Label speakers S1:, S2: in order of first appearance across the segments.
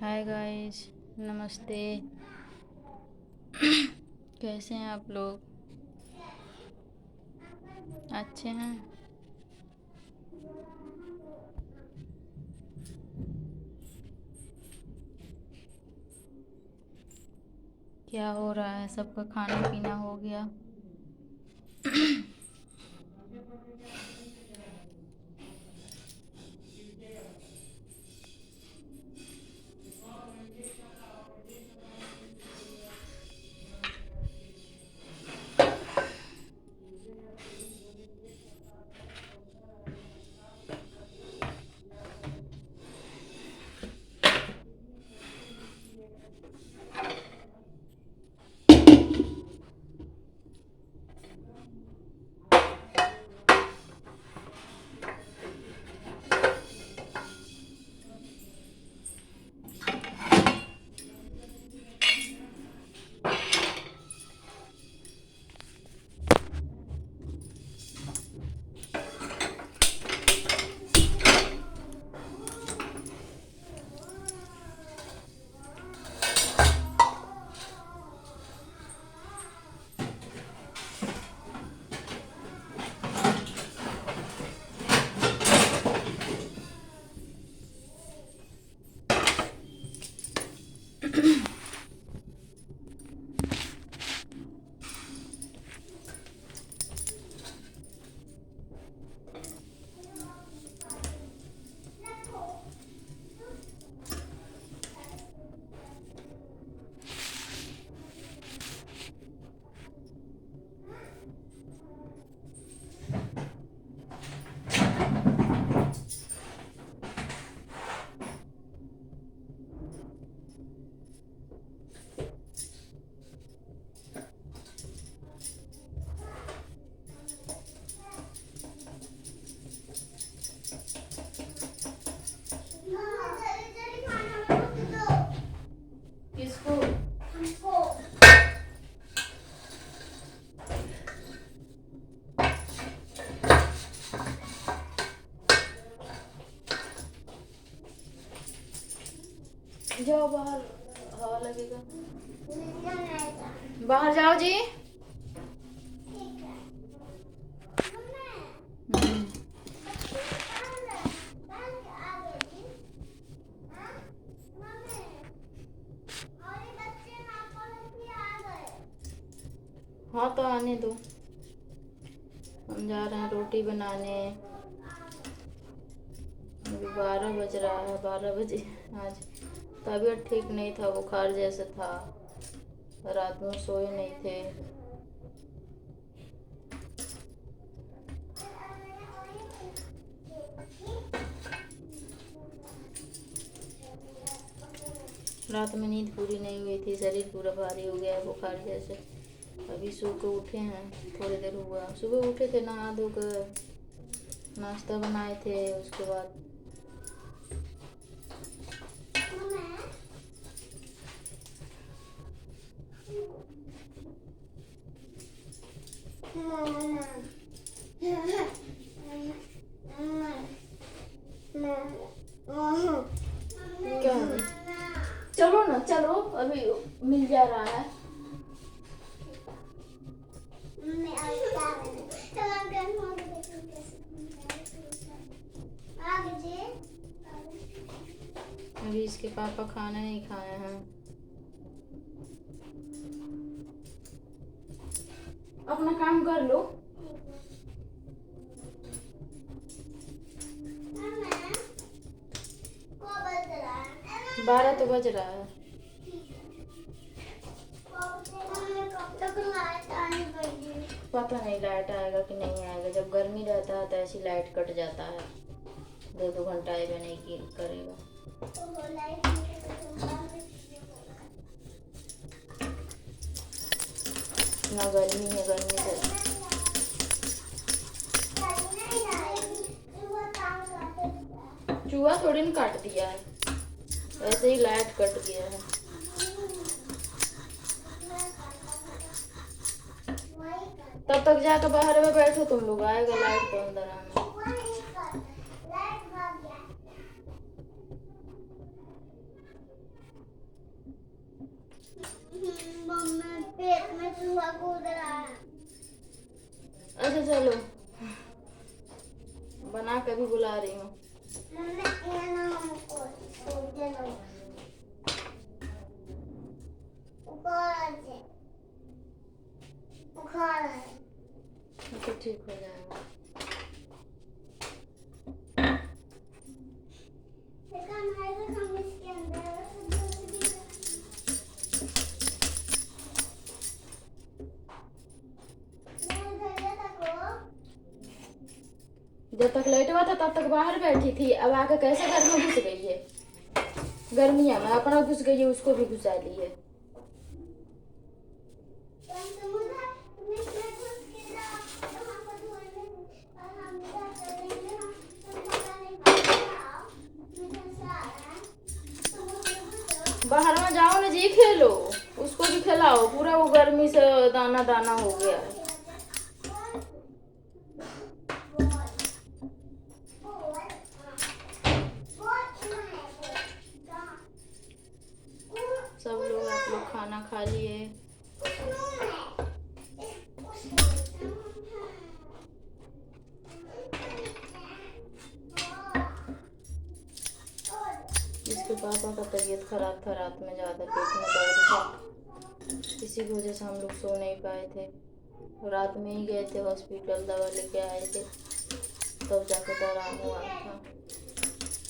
S1: Hi guys, नमस्ते। कैसे हैं आप लोग? अच्छे हैं। क्या हो रहा है? सबका खाना पीना हो गया? किसको? जाओ बाहर, हवा लगेगा। बाहर जाओ जी। हम्म। हाँ तो आने दो, हम जा रहे हैं रोटी बनाने। अभी 12 बज रहा है, 12 बजे। आज तबीयत ठीक नहीं था, बुखार जैसे था, रात में सोए नहीं थे। रात में नींद पूरी नहीं हुई थी, शरीर पूरा भारी हो गया है बुखार जैसे। अभी सो के उठे हैं, थोड़ी देर हुआ। सुबह उठे थे, नहा धो कर नाश्ता बनाए थे, उसके बाद क्या है? चलो ना, चलो, अभी मिल जा रहा है। अभी इसके पापा खाना नहीं खाए हैं। अपना काम कर लो। 12 तो बज रहा है। पता नहीं लाइट आएगा कि नहीं आएगा। जब गर्मी रहता है तो ऐसी लाइट कट जाता है, 2-2 घंटा आएगा नहीं कि करेगा। ना गर्मी है, गर्मी से चूहा थोड़ी ना काट दिया है, ऐसे ही लाइट कट गया है। तब तक जाकर बाहर में बैठो तुम लोग, आएगा लाइट तो अंदर आना। अच्छा चलो, बना के भी बुला रही हूँ। तो ठीक हो जाएगा। जब तक लाइट हुआ था तब तक बाहर बैठी थी, अब आके कैसे घर में घुस गई है। गर्मिया में अपना घुस गई है, उसको भी घुसा ली है। बाहर में जाओ ना जी, खेलो, उसको भी खिलाओ, पूरा वो गर्मी से दाना दाना हो गया है। सब लोग, आप लोग खाना खा लिए? इसके पापा का तबीयत खराब था, रात में ज़्यादा पेट में दर्द था, इसी की वजह से हम लोग सो नहीं पाए थे। रात में ही गए थे हॉस्पिटल, दवा लेके आए थे, तब जाकर तो आराम हुआ था।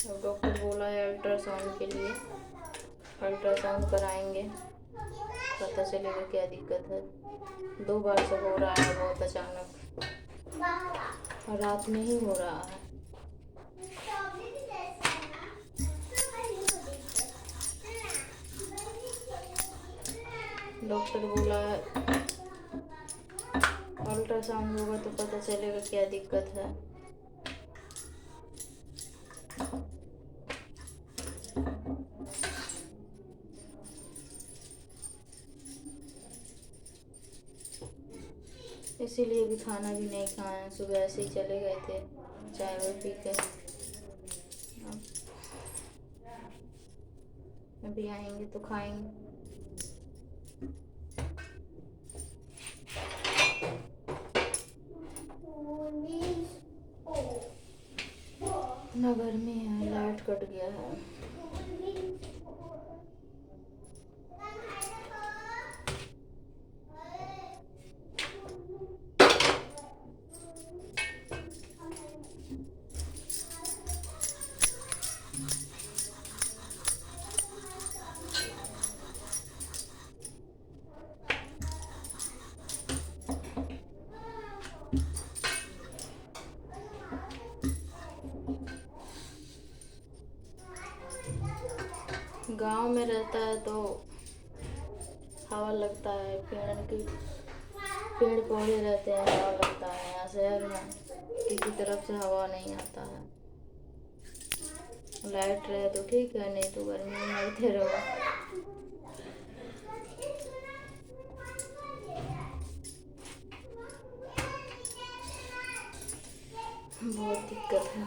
S1: अब डॉक्टर बोला है अल्ट्रासाउंड के लिए, अल्ट्रासाउंड कराएंगे, पता चलेगा क्या दिक्कत है। 2 बार से हो रहा है, बहुत अचानक, और रात में ही हो रहा है। डॉक्टर बोला है अल्ट्रासाउंड होगा तो पता चलेगा क्या दिक्कत है। इसीलिए भी खाना भी नहीं खाए, सुबह ऐसे ही चले गए थे चाय वाय पी के। अभी आएंगे तो खाएंगे। ना गर्मी है, लाइट कट गया है। गांव में रहता है तो हवा लगता है, पेड़ पौधे रहते हैं, हवा लगता है। यहाँ शहर में किसी तरफ से हवा नहीं आता है। लाइट रहे तो ठीक है, नहीं तो गर्मी में मरते रहो। बहुत दिक्कत है।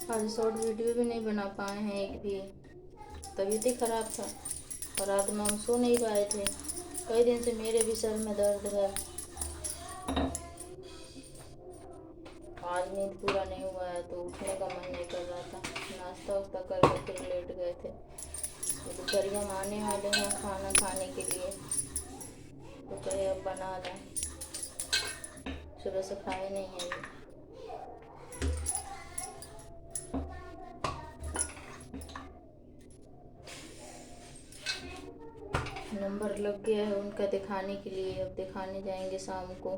S1: आज शॉर्ट वीडियो भी नहीं बना पाए हैं एक भी, तबीयत ही ख़राब था और रात में हम सो नहीं पाए थे। कई दिन से मेरे भी सर में दर्द है। आज नींद पूरा नहीं हुआ है तो उठने का मन नहीं कर रहा था। नाश्ता वास्ता करके फिर लेट गए थे। तो दोपहरिया में आने वाले हैं खाना खाने के लिए, तो कहे अब बना दें, सुबह से खाए नहीं हैं अभी। नंबर लग गया है उनका दिखाने के लिए, अब दिखाने जाएंगे शाम को।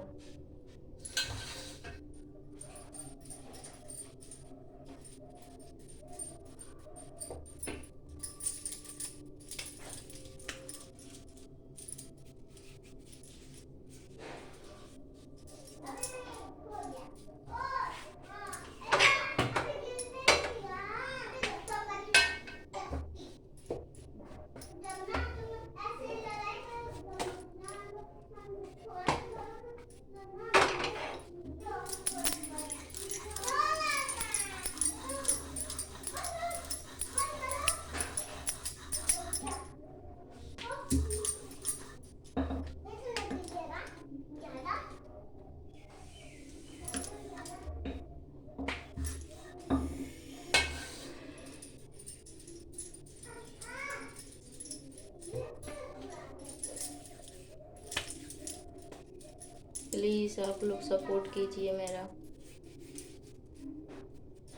S1: सपोर्ट कीजिए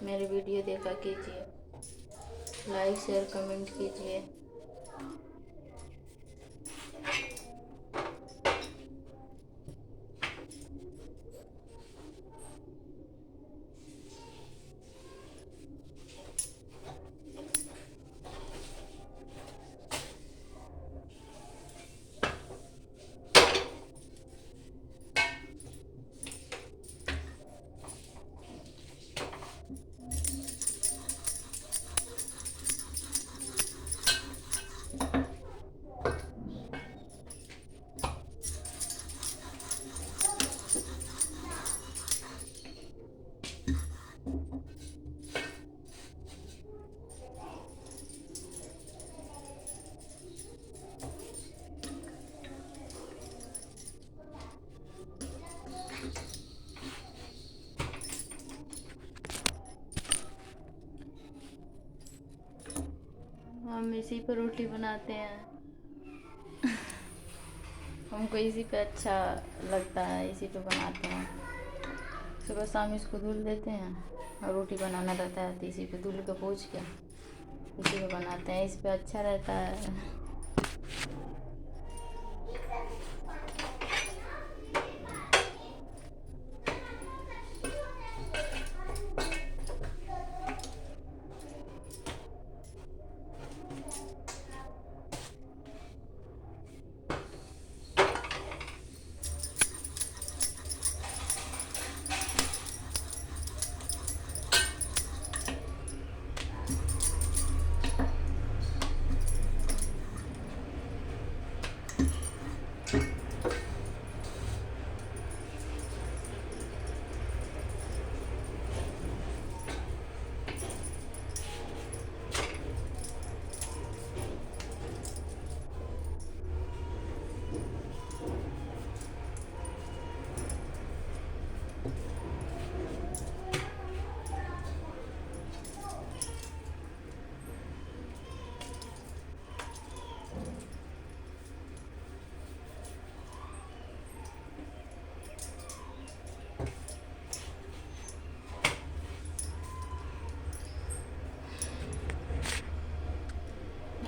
S1: मेरे वीडियो देखा कीजिए, लाइक शेयर कमेंट कीजिए। हम इसी पर रोटी बनाते हैं। हमको इसी पे अच्छा लगता है, इसी पे बनाते हैं। सुबह शाम इसको धुल देते हैं और रोटी बनाना रहता है तो इसी पे धुल के पोंछ के इसी पे बनाते हैं। इस पे अच्छा रहता है।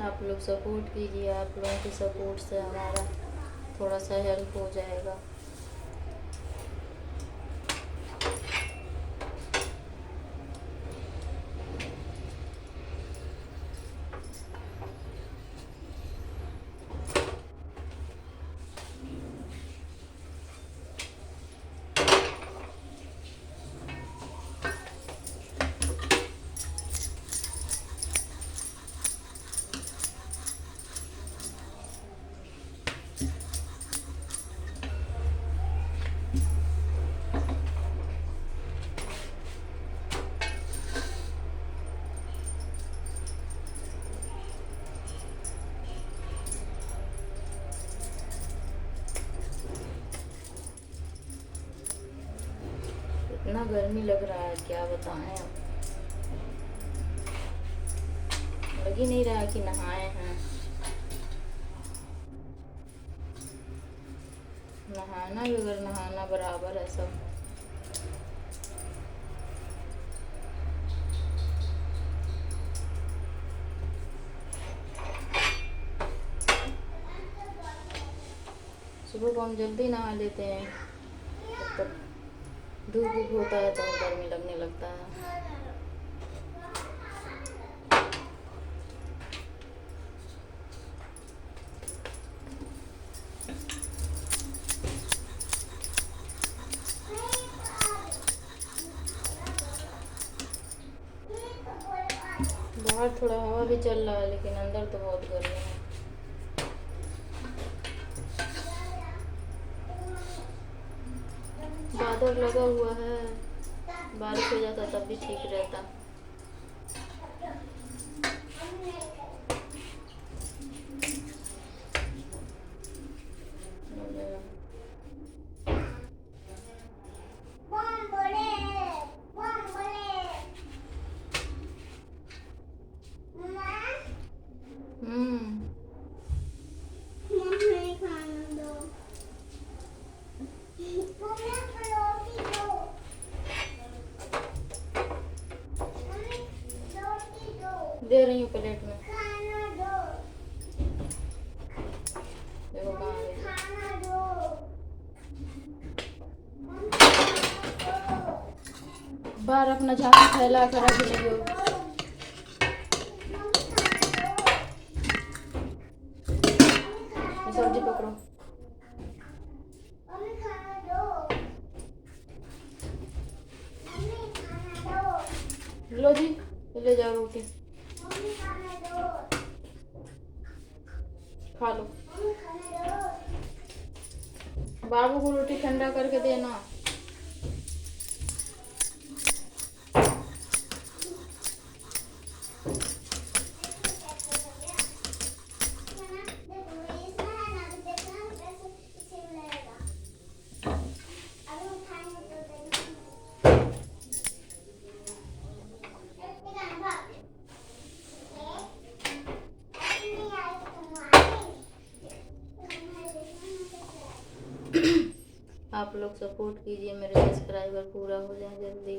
S1: आप लोग सपोर्ट कीजिए, आप लोगों के सपोर्ट से हमारा थोड़ा सा हेल्प हो जाएगा। इतना गर्मी लग रहा है, क्या बताएं अब। लग ही नहीं रहा कि नहाए हैं। नहाना भी अगर नहाना बराबर है सब। सुबह को हम जल्दी नहा लेते हैं, तब धूप होता है तो गर्मी लगने लगता है। बाहर थोड़ा हवा भी चल रहा है लेकिन अंदर तो बहुत गर्मी है। बादल लगा हुआ है, बारिश हो जाता तब भी ठीक रहता। दे रही हूँ प्लेट में। देखो कहाँ गई। बाहर अपना झांकी फैला कर रख लियो। सब्जी पकड़ो। लो जी, ले जाओ रोटी खा लो। बाबू को रोटी ठंडा करके देना। आप लोग सपोर्ट कीजिए, मेरे सब्सक्राइबर पूरा हो जाए जल्दी।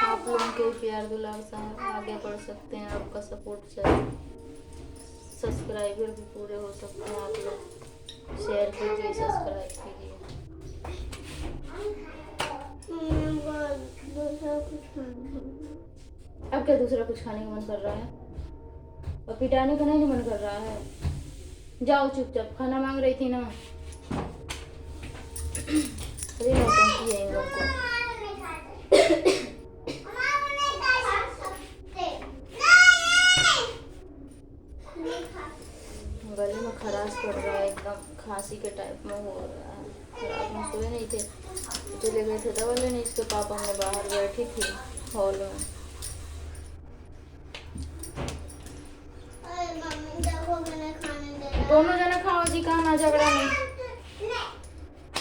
S1: आप लोगों के प्यार दुलार से आगे बढ़ सकते हैं। आपका सपोर्ट चाहिए, सब्सक्राइबर भी पूरे हो सकते हैं। आप लोग शेयर कीजिए, सब्सक्राइब कीजिए। अब क्या दूसरा कुछ खाने का मन कर रहा है? और पिटाने का नहीं मन कर रहा है? जाओ चुपचाप, खाना मांग रही थी ना। अरे नौटंकी है इन लोग को। गले में खराश पड़ रहा है, एकदम खांसी के टाइप में हो रहा है। रात में सोए नहीं थे, चले गए थे दवा लेने। इसके पापा में बाहर बैठी थी हॉल में। दोनों जने खाओ जी, कहा ना झगड़ा नहीं।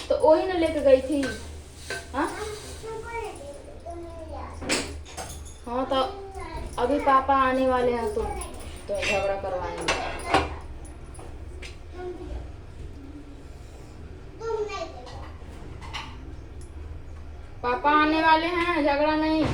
S1: तो वही ना लेके गई थी। हाँ हाँ, तो अभी पापा आने वाले हैं तो झगड़ा करवाएंगे। पापा आने वाले हैं, झगड़ा नहीं।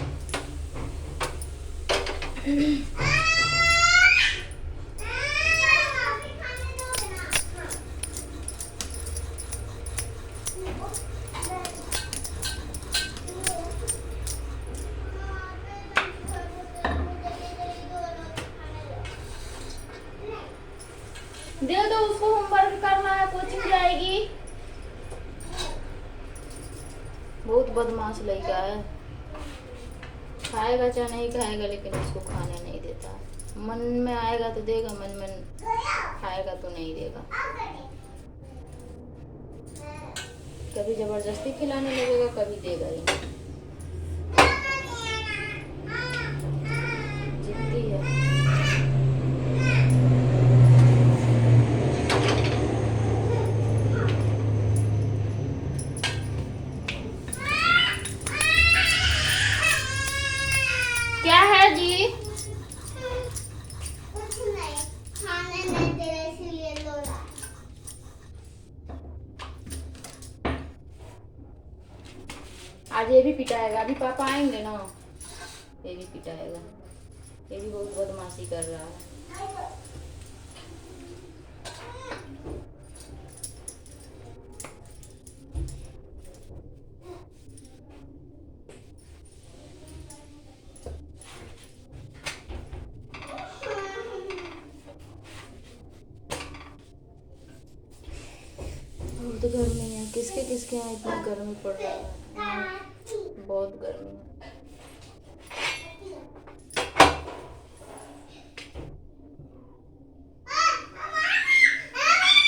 S1: दे दो उसको, होमवर्क करना है, कोचिंग जाएगी। बहुत बदमाश लड़का है। खाएगा चाहे नहीं खाएगा, लेकिन उसको खाने नहीं देता। मन में आएगा तो देगा, मन में खाएगा तो नहीं देगा। कभी जबरदस्ती खिलाने लगेगा, कभी देगा ही नहीं। जिद्दी है। क्या है जी? कुछ नहीं, खाने नहीं दे रहे इसलिए लो रहा। आज ये भी पिटाएगा, अभी पापा आएंगे ना, ये भी पिटाएगा। ये भी बहुत बदमाशी कर रहा है। बहुत गर्मी है। किसके किसके यहाँ इतना गर्मी पड़ रहा है? बहुत गर्मी है।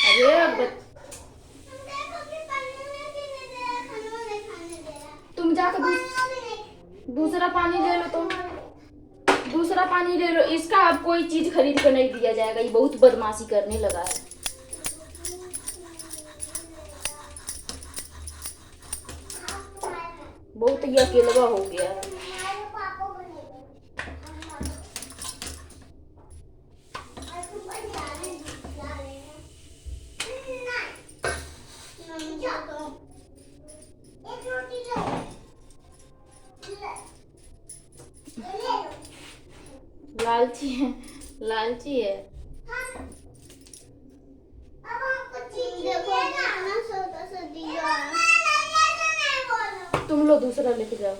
S1: अरे तुम जाकर दूसरा पानी ले लो। तुम दूसरा पानी ले लो। इसका अब कोई चीज खरीद कर नहीं दिया जाएगा। ये बहुत बदमाशी करने लगा है। बहुत ही अकेलवा हो गया है। लालची है, लालची है। तुम लो दूसरा लेके जाओ।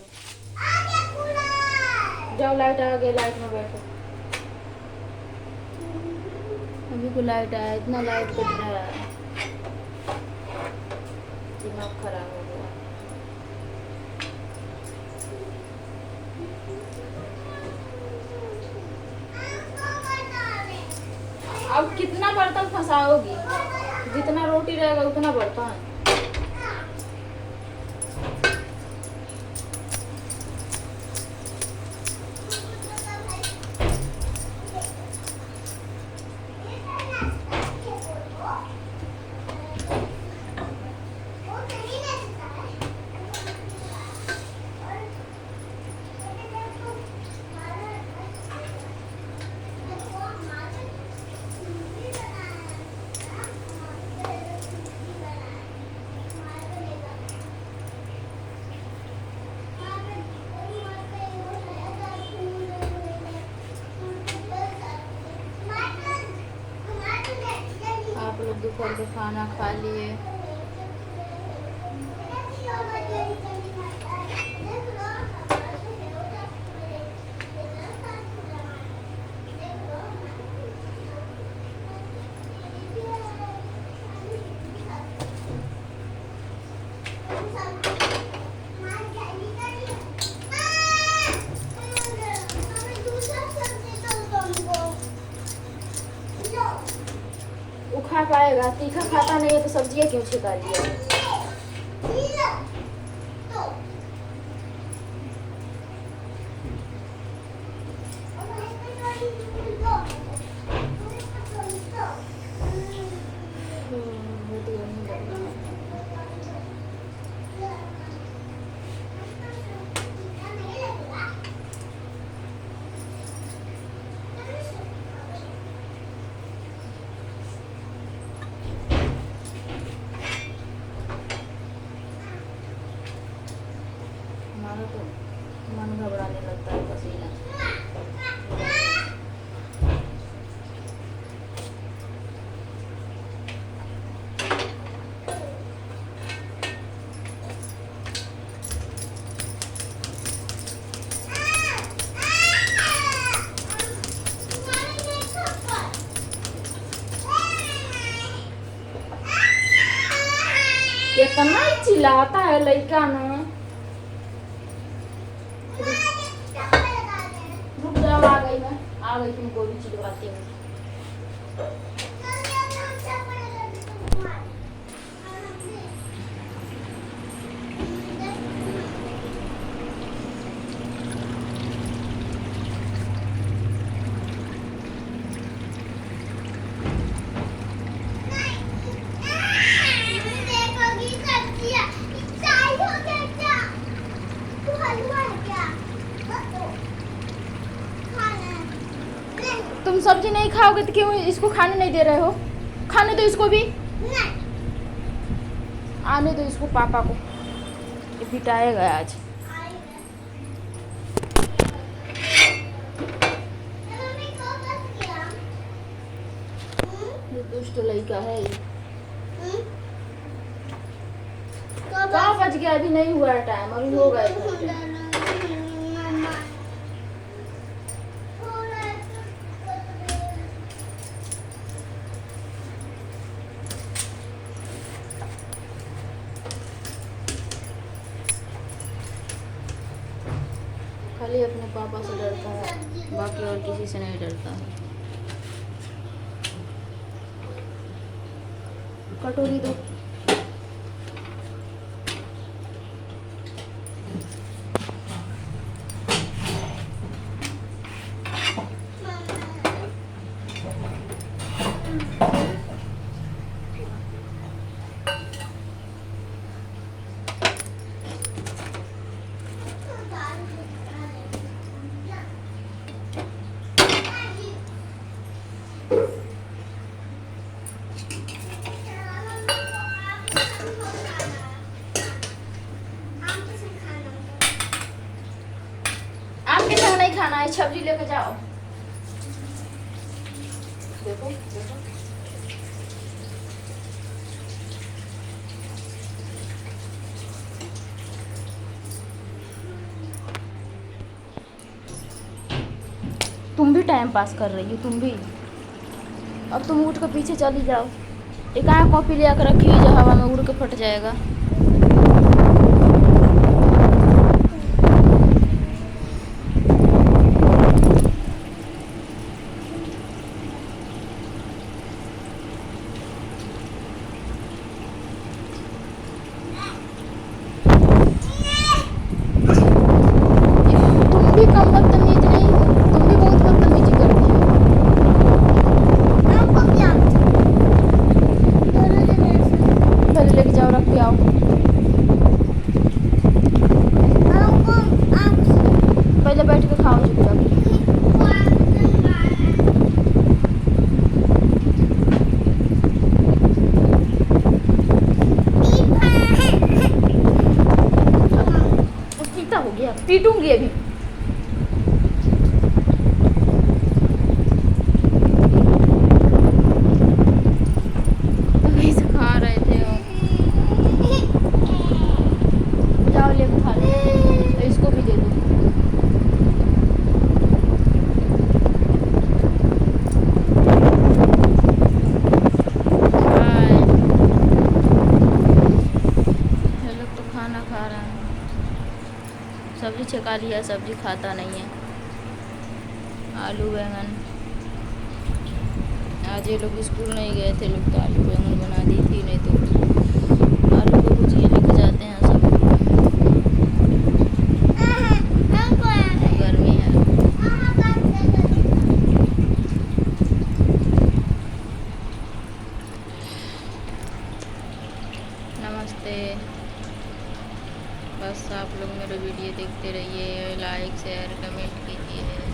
S1: जाओ, लाइट आ गई, लाइट में बैठो। अभी को लाइट आया, इतना लाइट कट रहा है, दिमाग खराब हो गया। अब कितना बर्तन फंसाओगी? जितना रोटी रहेगा उतना बर्तन। आप लोग दोपहर का खाना खा लिए? वो खा पाएगा? तीखा खाता नहीं है तो सब्जियां क्यों छिपा लिया? हमारा तो मन घबराने लगता है पसीना। कितना चिल्लाता है लड़का ना। रुक जाओ, आ गई तुमको भी चिढ़वाती हूँ। तुम सब्जी नहीं खाओगे तो क्यों इसको खाने नहीं दे रहे हो? खाने दो इसको भी। आने दो इसको पापा को, ये पिटाएगा आज। ये दुष्ट लड़का है। कहाँ बज गया? अभी नहीं हुआ है टाइम, अभी हो गया। खाली अपने पापा से डरता है, बाकी और किसी से नहीं डरता है। कटोरी दो। आपके संग नहीं खाना है, सब्जी लेके जाओ। देखो देखो। तुम भी टाइम पास कर रही हो, तुम भी। अब तुम उठ कर पीछे चली जाओ। एक कहाँ कॉपी ले आकर रखी हुई जो हवा में उड़ के फट जाएगा। तुम भी कम बदतमीज नहीं हो, तुम भी बहुत बदतमीजी करती हो। पहले लेके जाओ, रख के आओ। पहले बैठ के खाओ चुपचाप। पीता हो गया, पीटूंगी अभी। अभी से खा रहे थे वो। जाओ लेके खा लो, इसको भी दे दो। ये लोग तो खाना खा रहे हैं। सब्जी छका लिया, सब्जी खाता नहीं है। आलू बैंगन। आज ये लोग स्कूल नहीं गए थे लोग, तो आलू बैंगन बना दी थी, नहीं तो आलू को भुजिया लेके जाते हैं सब। गर्मी है। नमस्ते। बस आप लोग मेरे वीडियो देखते रहिए, लाइक शेयर कमेंट कीजिए।